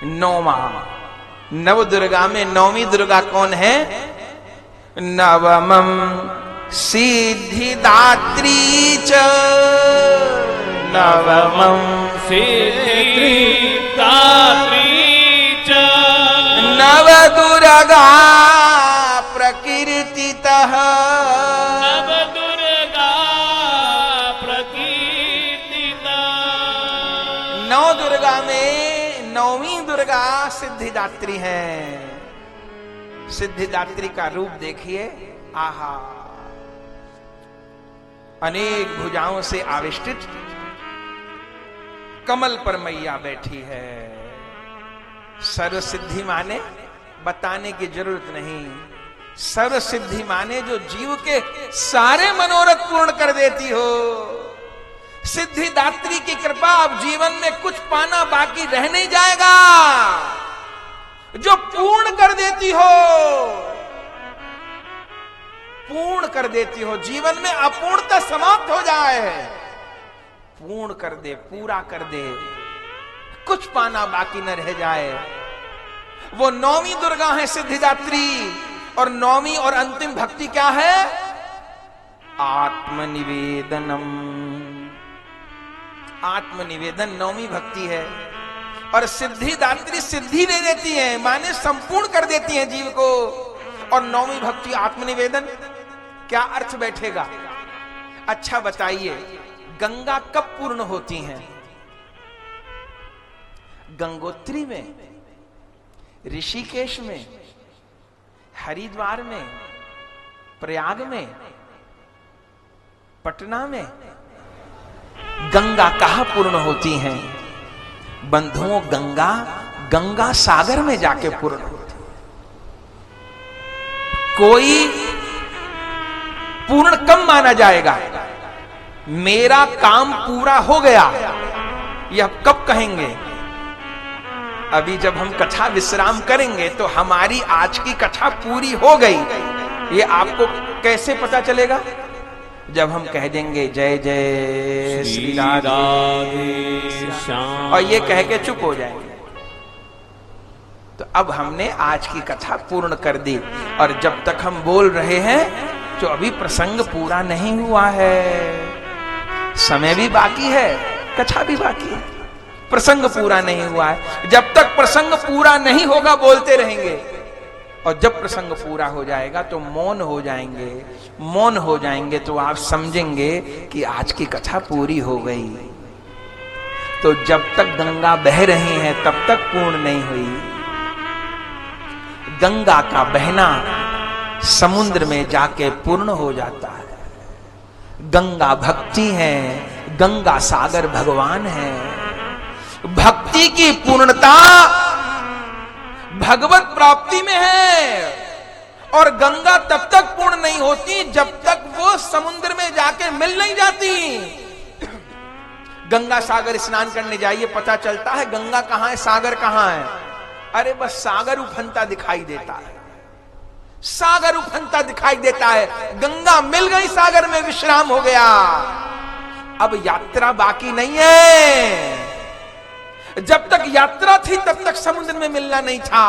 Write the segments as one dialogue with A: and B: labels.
A: नौमा। नव दुर्गा में नौवीं दुर्गा कौन है? नवमं सिद्धिदात्री च, नवमं
B: सिद्धिदात्री च,
A: नव दुर्गा प्रकीर्तितः,
B: नव दुर्गा प्रकीर्तिता।
A: नौ दुर्गा में नौवीं दुर्गा सिद्धिदात्री है। सिद्धिदात्री का रूप देखिए, आहा, अनेक भुजाओं से आविष्टित कमल पर मैया बैठी है। सर्व सिद्धि माने बताने की जरूरत नहीं, सर्व सिद्धि माने जो जीव के सारे मनोरथ पूर्ण कर देती हो। सिद्धिदात्री की कृपा अब जीवन में कुछ पाना बाकी रह नहीं जाएगा। जो पूर्ण कर देती हो, पूर्ण कर देती हो, जीवन में अपूर्णता समाप्त हो जाए, पूर्ण कर दे, पूरा कर दे, कुछ पाना बाकी न रह जाए। वो नौवीं दुर्गा है सिद्धिदात्री। और नौवीं और अंतिम भक्ति क्या है? आत्मनिवेदनम। आत्मनिवेदन नौवीं भक्ति है। और सिद्धिदात्री सिद्धि दे देती है, माने संपूर्ण कर देती है जीव को। और नौवीं भक्ति आत्मनिवेदन, क्या अर्थ बैठेगा? अच्छा बताइए, गंगा कब पूर्ण होती हैं? गंगोत्री में, ऋषिकेश में, हरिद्वार में, प्रयाग में, पटना में। गंगा कहां पूर्ण होती हैं? बंधुओं, गंगा गंगा सागर में जाके पूर्ण होती। कोई पूर्ण कब माना जाएगा? मेरा काम पूरा हो गया, यह कब कहेंगे? अभी जब हम कथा विश्राम करेंगे तो हमारी आज की कथा पूरी हो गई, ये आपको कैसे पता चलेगा? जब हम कह देंगे जय जय श्री राधे और ये कह के चुप हो जाएंगे, तो अब हमने आज की कथा पूर्ण कर दी। और जब तक हम बोल रहे हैं तो अभी प्रसंग पूरा नहीं हुआ है, समय भी बाकी है, कथा भी बाकी है, प्रसंग पूरा नहीं हुआ है। जब तक प्रसंग पूरा नहीं होगा बोलते रहेंगे, और जब प्रसंग पूरा हो जाएगा तो मौन हो जाएंगे। मौन हो जाएंगे तो आप समझेंगे कि आज की कथा पूरी हो गई। तो जब तक गंगा बह रही है तब तक पूर्ण नहीं हुई। गंगा का बहना समुद्र में जाके पूर्ण हो जाता है। गंगा भक्ति है, गंगा सागर भगवान है। भक्ति की पूर्णता भगवत प्राप्ति में है। और गंगा तब तक पूर्ण नहीं होती जब तक वो समुद्र में जाके मिल नहीं जाती। गंगा सागर स्नान करने जाइए, पता चलता है गंगा कहां है, सागर कहां है। अरे बस सागर उफनता दिखाई देता है, सागर उफनता दिखाई देता है। गंगा मिल गई, सागर में विश्राम हो गया। अब यात्रा बाकी नहीं है। जब तक यात्रा थी तब तक समुद्र में मिलना नहीं था।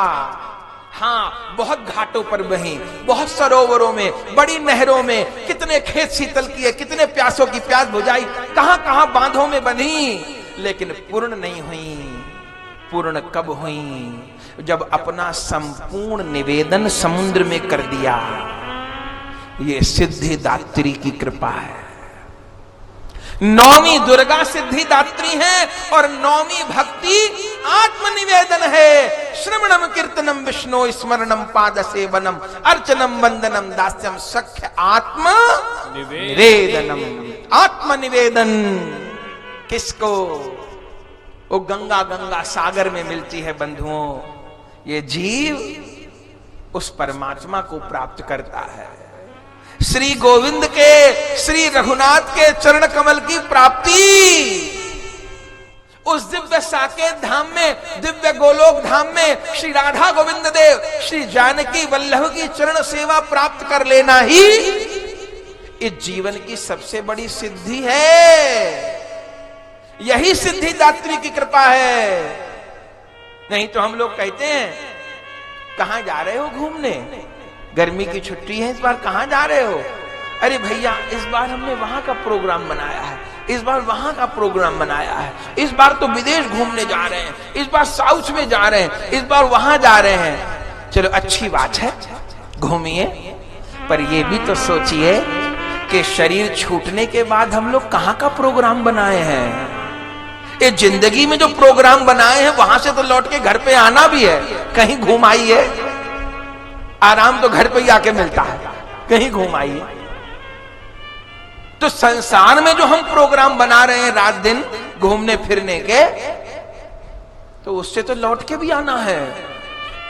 A: हाँ, बहुत घाटों पर बही, बहुत सरोवरों में, बड़ी नहरों में, कितने खेत शीतल किए, कितने प्यासों की प्यास बुझाई, कहां कहां बांधों में बंधी, लेकिन पूर्ण नहीं हुई। पूर्ण कब हुई? जब अपना संपूर्ण निवेदन समुद्र में कर दिया। ये सिद्धिदात्री की कृपा है। नौवीं दुर्गा सिद्धिदात्री है और नौवीं भक्ति आत्मनिवेदन है। श्रवणम कीर्तनम विष्णु स्मरणम पाद सेवनम अर्चनम वंदनम दास्यम सख्य आत्म निवेदनम। आत्मनिवेदन किसको? वो गंगा गंगा सागर में मिलती है बंधुओं। ये जीव उस परमात्मा को प्राप्त करता है। श्री गोविंद के, श्री रघुनाथ के चरण कमल की प्राप्ति उस दिव्य साकेत धाम में, दिव्य गोलोक धाम में श्री राधा गोविंद देव, श्री जानकी वल्लभ की चरण सेवा प्राप्त कर लेना ही इस जीवन की सबसे बड़ी सिद्धि है। यही सिद्धिदात्री की कृपा है। नहीं तो हम लोग कहते हैं कहां जा रहे हो घूमने, गर्मी की छुट्टी है इस बार कहां जा रहे हो? अरे भैया इस बार हमने वहां का प्रोग्राम बनाया है, इस बार वहां का प्रोग्राम बनाया है, इस बार तो विदेश घूमने जा रहे हैं, इस बार साउथ में जा रहे हैं, इस बार वहां जा रहे हैं। चलो अच्छी बात है, घूमिए, पर ये भी तो सोचिए कि शरीर छूटने के बाद हम लोग कहां का प्रोग्राम बनाए हैं। ये जिंदगी में जो प्रोग्राम बनाए हैं वहां से तो लौट के घर पे आना भी है, कहीं घूम आइए। आराम तो घर पे ही आके मिलता है, कहीं घूम आइए। तो संसार में जो हम प्रोग्राम बना रहे हैं रात दिन घूमने फिरने के, तो उससे तो लौट के भी आना है,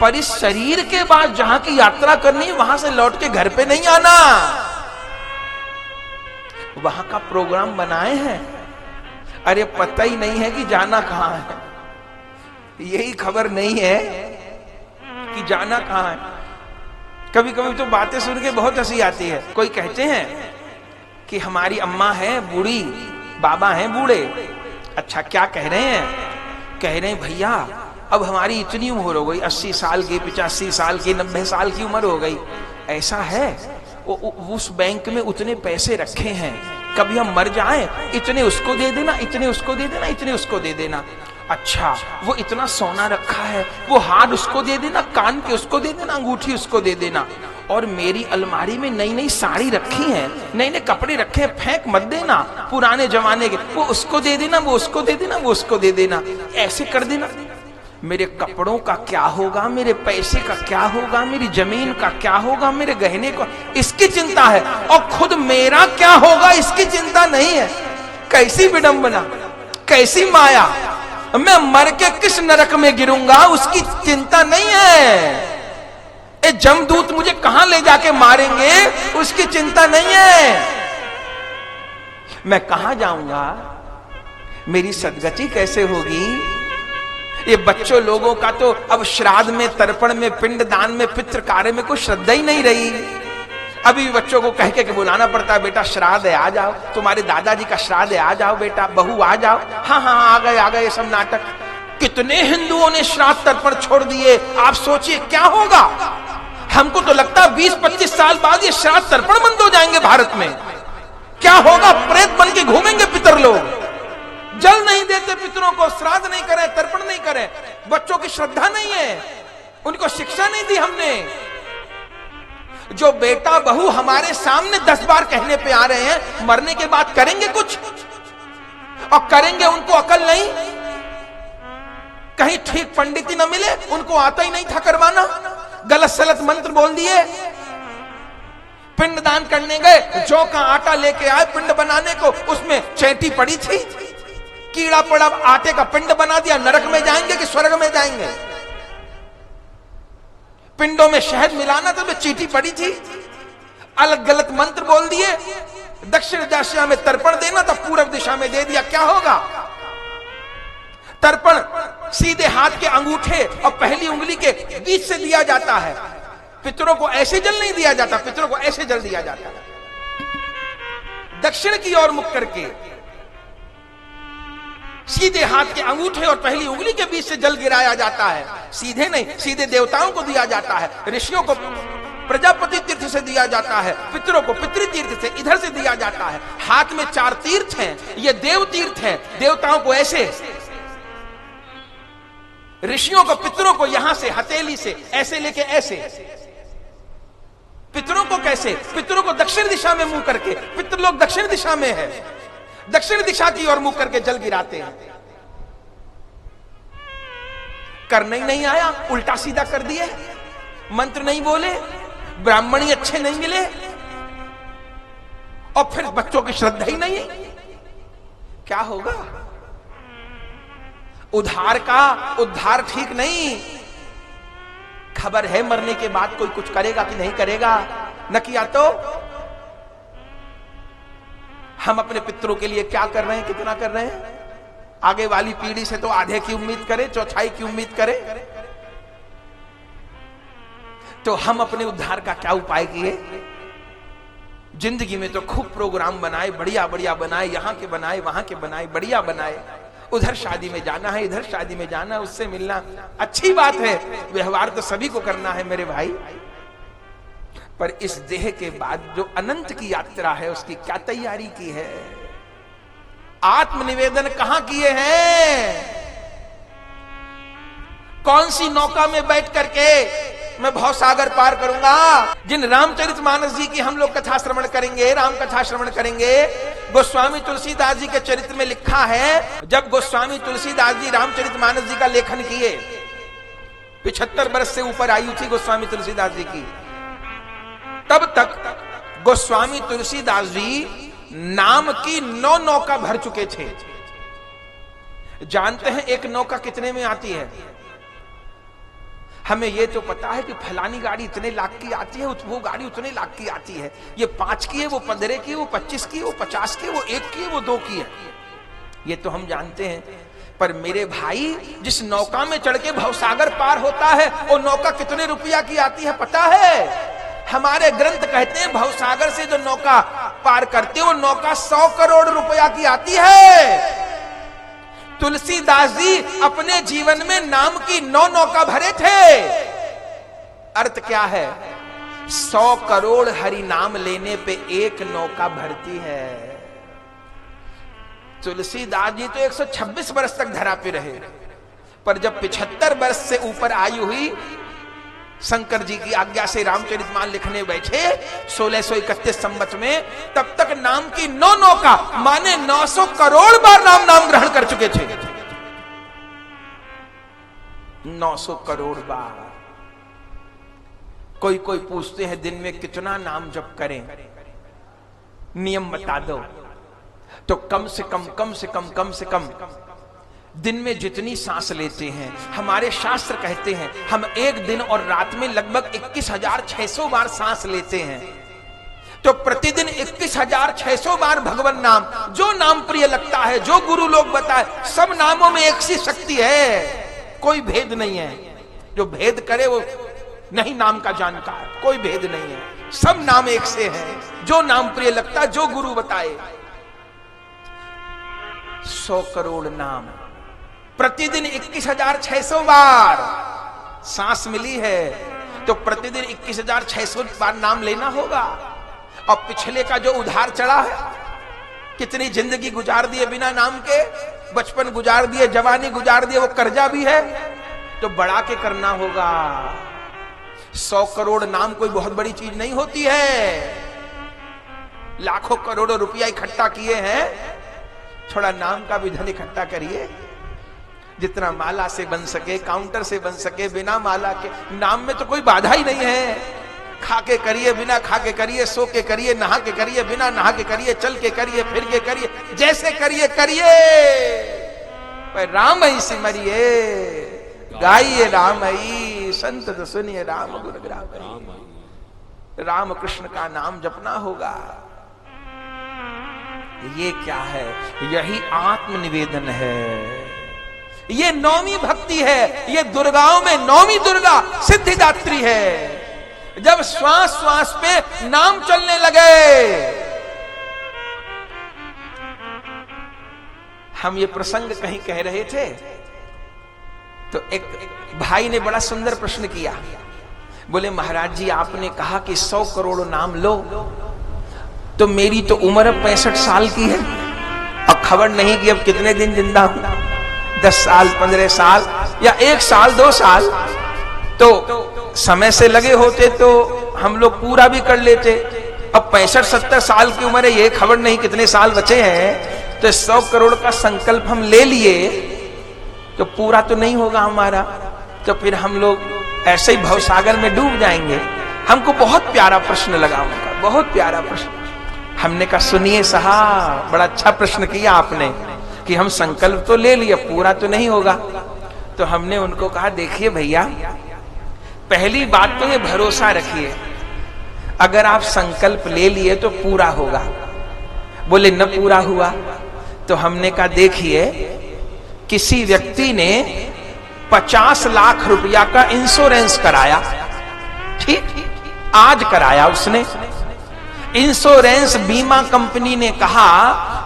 A: पर इस शरीर के बाद जहां की यात्रा करनी है वहां से लौट के घर पे नहीं आना। वहां का प्रोग्राम बनाए हैं, अरे पता ही नहीं है कि जाना कहां है, यही खबर नहीं है कि जाना कहां है। कभी कभी तो बातें सुन के बहुत हंसी आती है। कोई कहते हैं कि हमारी अम्मा है बूढ़ी, बाबा हैं बूढ़े। अच्छा क्या कह रहे हैं? कह रहे हैं भैया अब हमारी इतनी उम्र हो गई, 80 साल की, 85 साल की, 90 साल की उम्र हो गई, ऐसा है उस बैंक में उतने पैसे रखे हैं, कभी हम मर जाएं इतने उसको दे देना, इतने उसको दे देना, इतने उसको दे देना। अच्छा वो इतना सोना रखा है, वो हार उसको दे देना, कान के उसको दे देना, अंगूठी उसको दे देना। और मेरी अलमारी में नई नई साड़ी रखी है, नए नए कपड़े रखे हैं, फेंक मत देना पुराने जमाने के, वो उसको दे देना, वो उसको दे देना, वो उसको दे देना, ऐसे कर देना। मेरे कपड़ों का क्या होगा, मेरे पैसे का क्या होगा, मेरी जमीन का क्या होगा, मेरे गहने को, इसकी चिंता है, और खुद मेरा क्या होगा इसकी चिंता नहीं है। कैसी विडंबना, कैसी माया, मैं मर के किस नरक में गिरूंगा उसकी चिंता नहीं है। ए जमदूत मुझे कहां ले जाके मारेंगे उसकी चिंता नहीं है। मैं कहां जाऊंगा, मेरी सदगति कैसे होगी। ये बच्चों लोगों का तो अब श्राद्ध में, तर्पण में, पिंड दान में, पितृ कार्य में कोई श्रद्धा ही नहीं रही। अभी भी बच्चों को कह के बुलाना पड़ता है, बेटा श्राद्ध है आ जाओ, तुम्हारे दादाजी का श्राद्ध है आ जाओ, बेटा बहू आ जाओ। हाँ हाँ आ गए आ गए, ये सब नाटक। कितने हिंदुओं ने श्राद्ध तर्पण छोड़ दिए, आप सोचिए क्या होगा। हमको तो लगता है 20-25 साल बाद ये श्राद्ध तर्पण बंद हो जाएंगे भारत में। क्या होगा, प्रेत बन के घूमेंगे पितर लोग, जल नहीं देते पितरों को, श्राद्ध नहीं करें, तर्पण नहीं करें। बच्चों की श्रद्धा नहीं है, उनको शिक्षा नहीं दी हमने। जो बेटा बहू हमारे सामने 10 बार कहने पे आ रहे हैं, मरने के बाद करेंगे कुछ, और करेंगे उनको अकल नहीं, कहीं ठीक पंडित ही न मिले, उनको आता ही नहीं था करवाना, गलत सलत मंत्र बोल दिए। पिंड दान करने गए, जौ का आटा लेके आए पिंड बनाने को, उसमें चैटी पड़ी थी, कीड़ा पड़ा, आटे का पिंड बना दिया। नरक में जाएंगे कि स्वर्ग में जाएंगे। पिंडों में शहद मिलाना तो चीटी पड़ी थी, अलग गलत मंत्र बोल दिए। दक्षिण दिशा में तर्पण देना तो पूर्व दिशा में दे दिया, क्या होगा। तर्पण सीधे हाथ के अंगूठे और पहली उंगली के बीच से दिया जाता है। पितरों को ऐसे जल नहीं दिया जाता, पितरों को ऐसे जल दिया जाता है, दक्षिण की ओर मुख करके सीधे हाथ के अंगूठे और पहली उंगली के बीच से जल गिराया जाता है। सीधे नहीं, सीधे देवताओं को दिया जाता है, ऋषियों को प्रजापति तीर्थ से दिया जाता है, पितरों को पितृ तीर्थ से इधर से दिया जाता है। हाथ में 4 तीर्थ हैं, ये देव तीर्थ हैं। देवताओं को ऐसे, ऋषियों को पितरों को यहां से हथेली से ऐसे लेके ऐसे। पितरों को कैसे, पितरों को दक्षिण दिशा में मुंह करके, पितृ लोग दक्षिण दिशा में है, दक्षिण दिशा की ओर मुंह करके जल गिराते हैं। करने ही नहीं आया, उल्टा सीधा कर दिए, मंत्र नहीं बोले, ब्राह्मणी अच्छे नहीं मिले, और फिर बच्चों की श्रद्धा ही नहीं है। क्या होगा। उद्धार का उद्धार ठीक नहीं। खबर है मरने के बाद कोई कुछ करेगा कि नहीं करेगा, न किया तो हम अपने पितरों के लिए क्या कर रहे हैं, कितना कर रहे हैं। आगे वाली पीढ़ी से तो आधे की उम्मीद करें, चौथाई की उम्मीद करें। तो हम अपने उद्धार का क्या उपाय किए। जिंदगी में तो खूब प्रोग्राम बनाए, बढ़िया बढ़िया बनाए, यहां के बनाए, वहां के बनाए, बढ़िया बनाए, उधर शादी में जाना है, इधर शादी में जाना है, उससे मिलना अच्छी बात है, व्यवहार तो सभी को करना है मेरे भाई, पर इस देह के बाद जो अनंत की यात्रा है उसकी क्या तैयारी की है? आत्मनिवेदन कहां किए हैं? कौन सी नौका में बैठ करके मैं भवसागर पार करूंगा? जिन रामचरितमानस जी की हम लोग कथा श्रवण करेंगे, राम कथा श्रवण करेंगे, गोस्वामी तुलसीदास जी के चरित्र में लिखा है, जब गोस्वामी तुलसीदास जी रामचरितमानस जी का लेखन किए, 75 वर्ष से ऊपर आयु थी गोस्वामी तुलसीदास जी की, तब तक गोस्वामी तुलसीदास जी नाम की 9 नौका भर चुके थे। जानते हैं एक नौका कितने में आती है? हमें ये तो पता है कि फलानी गाड़ी इतने लाख की आती है, वो गाड़ी उतने लाख की आती है, ये 5 की है, वो 15 की है, वो 25 की है, वो 50 की है, वो 1 की है, वो 2 की है, ये तो हम जानते हैं। पर मेरे भाई, जिस नौका में चढ़ के भवसागर पार होता है, वो नौका कितने रुपया की आती है पता है? हमारे ग्रंथ कहते हैं भवसागर से जो नौका पार करते वो नौका 100 करोड़ रुपया की आती है। तुलसीदास जी अपने जीवन में नाम की 9 नौका भरे थे। अर्थ क्या है? 100 करोड़ हरि नाम लेने पे 1 नौका भरती है। तुलसीदास जी तो 126 वर्ष तक धरा पे रहे, पर जब 75 वर्ष से ऊपर आयु हुई, शंकर जी की आज्ञा से रामचरितमानस लिखने बैठे 1631 संवत में, तब तक नाम की 9 नौका माने 900 करोड़ बार नाम ग्रहण कर चुके थे। 900 करोड़ बार। कोई पूछते हैं दिन में कितना नाम जप करें, नियम बता दो, तो कम से कम दिन में जितनी सांस लेते हैं, हमारे शास्त्र कहते हैं हम एक दिन और रात में लगभग 21,600 बार सांस लेते हैं, तो प्रतिदिन 21,600 बार भगवान नाम, जो नाम प्रिय लगता है, जो गुरु लोग बताए, सब नामों में एक सी शक्ति है, कोई भेद नहीं है। जो भेद करे वो नहीं नाम का जानकार, कोई भेद नहीं है, सब नाम एक से है, जो नाम प्रिय लगता है, जो गुरु बताए। 100 करोड़ नाम प्रतिदिन 21,600 बार सांस मिली है, तो प्रतिदिन 21,600 बार नाम लेना होगा। और पिछले का जो उधार चढ़ा है, कितनी जिंदगी गुजार दिए बिना नाम के, बचपन गुजार दिए, जवानी गुजार दिए, वो कर्जा भी है, तो बढ़ा के करना होगा। 100 करोड़ नाम कोई बहुत बड़ी चीज नहीं होती है। लाखों करोड़ों रुपया इकट्ठा किए हैं, थोड़ा नाम का भी धन इकट्ठा करिए, जितना माला से बन सके, काउंटर से बन सके, बिना माला के। नाम में तो कोई बाधा ही नहीं है, खा के करिए, बिना खा के करिए, सो के करिए, नहा के करिए, बिना नहा के करिए, चल के करिए, फिर के करिए, जैसे करिए करिए, पर राम ही सिमरिए, गाइए राम ही, संत तो सुनिए राम गुण ग्राम। राम कृष्ण का नाम जपना होगा। ये क्या है? यही आत्मनिवेदन है, ये 9वीं भक्ति है, ये दुर्गाओं में 9वीं दुर्गा सिद्धिदात्री है। जब श्वास श्वास पे नाम चलने लगे, हम ये प्रसंग कहीं कह रहे थे, तो एक भाई ने बड़ा सुंदर प्रश्न किया। बोले महाराज जी, आपने कहा कि 100 करोड़ नाम लो, तो मेरी तो उम्र 65 साल की है, अब खबर नहीं कि अब कितने दिन जिंदा हूं, 10 साल, 15 साल या 1 साल, 2 साल, तो समय से लगे होते तो हम लोग पूरा भी कर लेते। अब 65-70 साल की उम्र है, ये खबर नहीं कितने साल बचे हैं, तो 100 करोड़ का संकल्प हम ले लिए तो पूरा तो नहीं होगा हमारा, तो फिर हम लोग ऐसे ही भवसागर में डूब जाएंगे। हमको बहुत प्यारा प्रश्न लगा उनका, बहुत प्यारा प्रश्न। हमने कहा सुनिए साहब, बड़ा अच्छा प्रश्न किया आपने कि हम संकल्प तो ले लिए, पूरा तो नहीं होगा। तो हमने उनको कहा देखिए भैया, पहली बात तो ये भरोसा रखिए, अगर आप संकल्प ले लिए तो पूरा होगा। बोले न पूरा हुआ, तो हमने कहा देखिए, किसी व्यक्ति ने 50 लाख रुपया का इंश्योरेंस कराया, ठीक, आज कराया उसने। इंश्योरेंस बीमा कंपनी ने कहा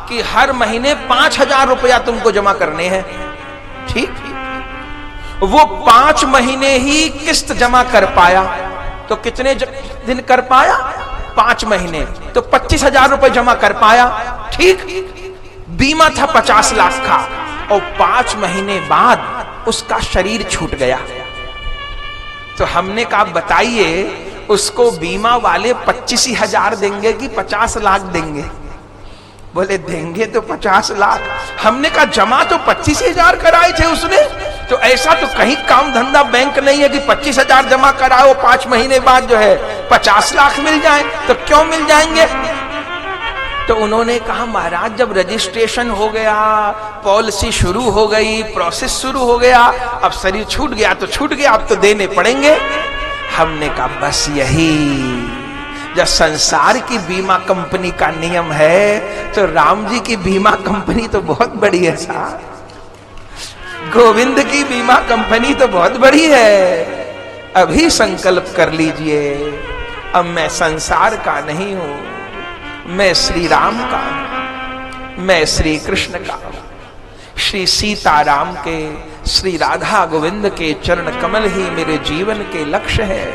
A: कि हर महीने 5,000 रुपया तुमको जमा करने हैं। ठीक, वो 5 महीने ही किस्त जमा कर पाया, तो कितने दिन कर पाया? 5 महीने, तो 25,000 रुपए जमा कर पाया। ठीक, बीमा था 50 लाख का, और 5 महीने बाद उसका शरीर छूट गया। तो हमने कहा बताइए उसको बीमा वाले 25,000 देंगे कि 50 लाख देंगे? बोले देंगे तो 50 लाख। हमने कहा जमा तो 25,000 कराए थे उसने, तो ऐसा तो कहीं काम धंधा बैंक नहीं है कि 25,000 जमा कराओ 5 महीने बाद जो है 50 लाख मिल जाए। तो क्यों मिल जाएंगे? तो उन्होंने कहा महाराज जब रजिस्ट्रेशन हो गया, पॉलिसी शुरू हो गई, प्रोसेस शुरू हो गया, अब शरीर छूट गया तो छूट गया, अब तो देने पड़ेंगे। हमने कहा बस यही जब संसार की बीमा कंपनी का नियम है, तो राम जी की बीमा कंपनी तो बहुत बड़ी है साहब, गोविंद की बीमा कंपनी तो बहुत बड़ी है। अभी संकल्प कर लीजिए, अब मैं संसार का नहीं हूं, मैं श्री राम का हूं, मैं श्री कृष्ण का हूं, श्री सीताराम के, श्री राधा गोविंद के चरण कमल ही मेरे जीवन के लक्ष्य है।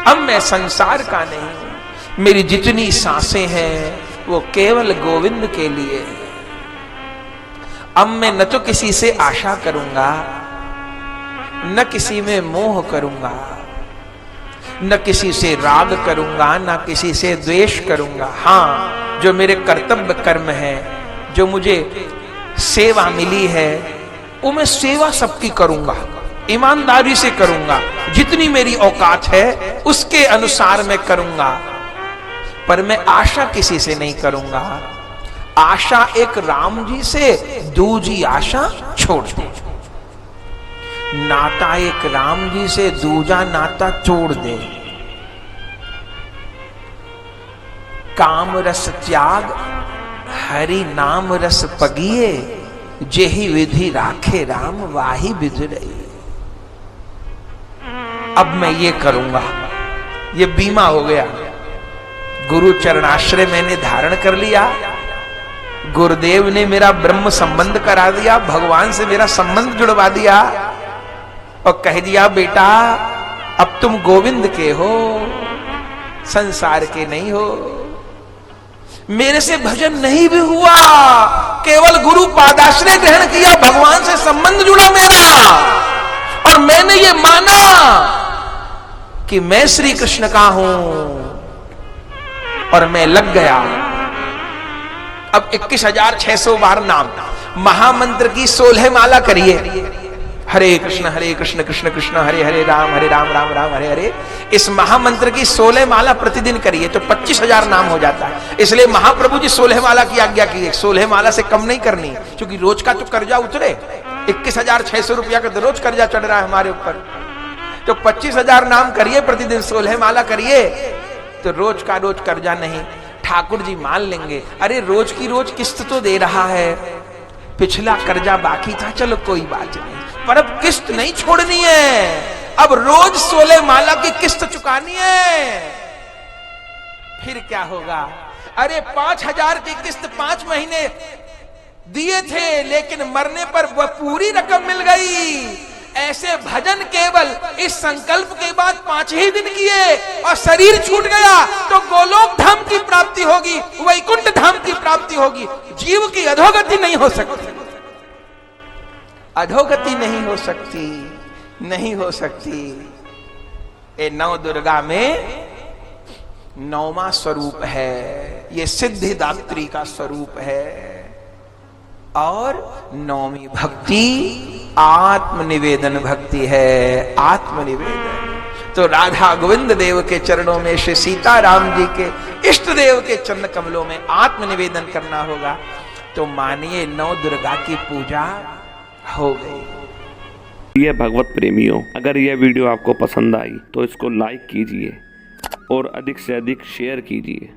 A: अब मैं संसार का नहीं हूं, मेरी जितनी सांसें हैं वो केवल गोविंद के लिए। अब मैं न तो किसी से आशा करूंगा, न किसी में मोह करूंगा, न किसी से राग करूंगा, न किसी से द्वेष करूंगा। हां, जो मेरे कर्तव्य कर्म है, जो मुझे सेवा मिली है, वो मैं सेवा सबकी करूंगा, ईमानदारी से करूंगा, जितनी मेरी औकात है उसके अनुसार मैं करूंगा, पर मैं आशा किसी से नहीं करूंगा। आशा एक राम जी से, दूजी आशा छोड़ दे। नाता एक राम जी से, दूजा नाता छोड़ दे। काम रस त्याग हरि नाम रस पगिए, जेहि विधि राखे राम वाही विधि रही। अब मैं ये करूंगा, ये बीमा हो गया। गुरु चरणाश्रय मैंने धारण कर लिया, गुरुदेव ने मेरा ब्रह्म संबंध करा दिया, भगवान से मेरा संबंध जुड़वा दिया और कह दिया बेटा अब तुम गोविंद के हो, संसार के नहीं हो। मेरे से भजन नहीं भी हुआ, केवल गुरु पादाश्रय ग्रहण किया, भगवान से संबंध जुड़ा मेरा, और मैंने ये माना कि मैं श्री कृष्ण का हूं, और मैं लग गया। अब 21,600 बार नाम, महामंत्र की 16 माला करिए, हरे कृष्ण कृष्ण कृष्ण हरे हरे राम राम राम हरे हरे। इस महामंत्र की 16 माला प्रतिदिन करिए तो 25,000 नाम हो जाता है। इसलिए महाप्रभु जी 16 माला की आज्ञा की है, 16 माला से कम नहीं करनी, क्योंकि रोज का तो कर्जा उतरे। 21,600 रुपया का रोज कर्जा चढ़ रहा है हमारे ऊपर, तो 25,000 नाम करिए प्रतिदिन, 16 माला करिए तो रोज का रोज कर्जा नहीं। ठाकुर जी मान लेंगे, अरे रोज की रोज किस्त तो दे रहा है, पिछला कर्जा बाकी था, चलो कोई बात नहीं, पर अब किस्त नहीं छोड़नी है, अब रोज 16 माला की किस्त चुकानी है। फिर क्या होगा? अरे 5,000 की किस्त 5 महीने दिए थे, लेकिन मरने पर वह पूरी रकम मिल गई। ऐसे भजन केवल इस संकल्प के बाद 5 ही दिन किए और शरीर छूट गया तो गोलोक धाम की प्राप्ति होगी, वैकुंठ धाम की प्राप्ति होगी। जीव की अधोगति नहीं हो सकती, अधोगति नहीं हो सकती, नहीं हो सकती। ये नव दुर्गा में 9वां स्वरूप है, ये सिद्धिदात्री का स्वरूप है। और 9वीं भक्ति आत्मनिवेदन भक्ति है, आत्मनिवेदन। तो राधा गोविंद देव के चरणों में, श्री सीताराम जी के इष्ट देव के चरण कमलों में आत्मनिवेदन करना होगा। तो मानिए 9 दुर्गा की पूजा हो गई।
C: ये भगवत प्रेमियों, अगर यह वीडियो आपको पसंद आई तो इसको लाइक कीजिए और अधिक से अधिक शेयर कीजिए।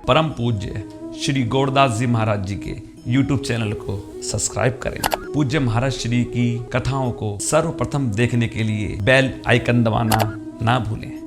D: परम पूज्य श्री गौरदास जी महाराज जी के YouTube चैनल को सब्सक्राइब करें। पूज्य महाराज श्री की कथाओं को सर्वप्रथम देखने के लिए बेल आइकन दबाना ना भूलें।